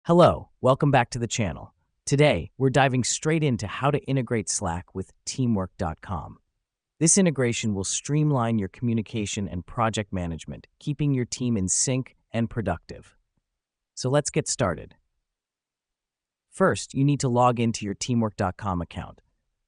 Hello, welcome back to the channel. Today, we're diving straight into how to integrate Slack with teamwork.com. This integration will streamline your communication and project management, keeping your team in sync and productive. So let's get started. First, you need to log into your teamwork.com account.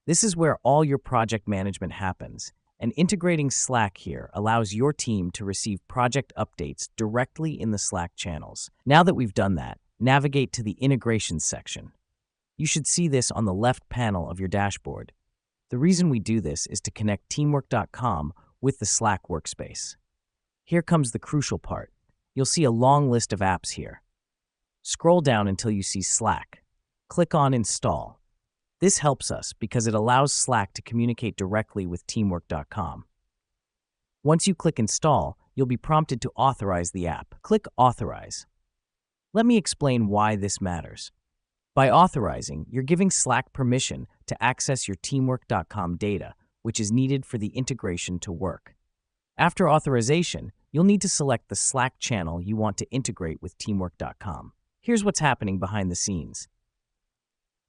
This is where all your project management happens, and integrating Slack here allows your team to receive project updates directly in the Slack channels. Now that we've done that, navigate to the Integrations section. You should see this on the left panel of your dashboard. The reason we do this is to connect teamwork.com with the Slack workspace. Here comes the crucial part. You'll see a long list of apps here. Scroll down until you see Slack. Click on Install. This helps us because it allows Slack to communicate directly with teamwork.com. Once you click Install, you'll be prompted to authorize the app. Click Authorize. Let me explain why this matters. By authorizing, you're giving Slack permission to access your teamwork.com data, which is needed for the integration to work. After authorization, you'll need to select the Slack channel you want to integrate with teamwork.com. Here's what's happening behind the scenes.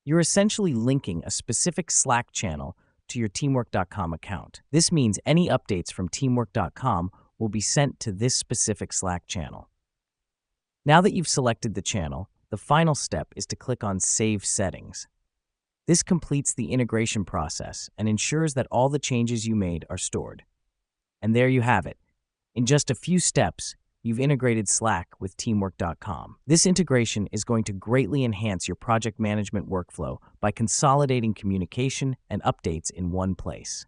You're essentially linking a specific Slack channel to your teamwork.com account. This means any updates from teamwork.com will be sent to this specific Slack channel. Now that you've selected the channel, the final step is to click on Save Settings. This completes the integration process and ensures that all the changes you made are stored. And there you have it. In just a few steps, you've integrated Slack with teamwork.com. This integration is going to greatly enhance your project management workflow by consolidating communication and updates in one place.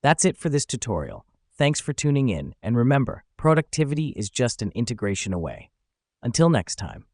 That's it for this tutorial. Thanks for tuning in, and remember, productivity is just an integration away. Until next time.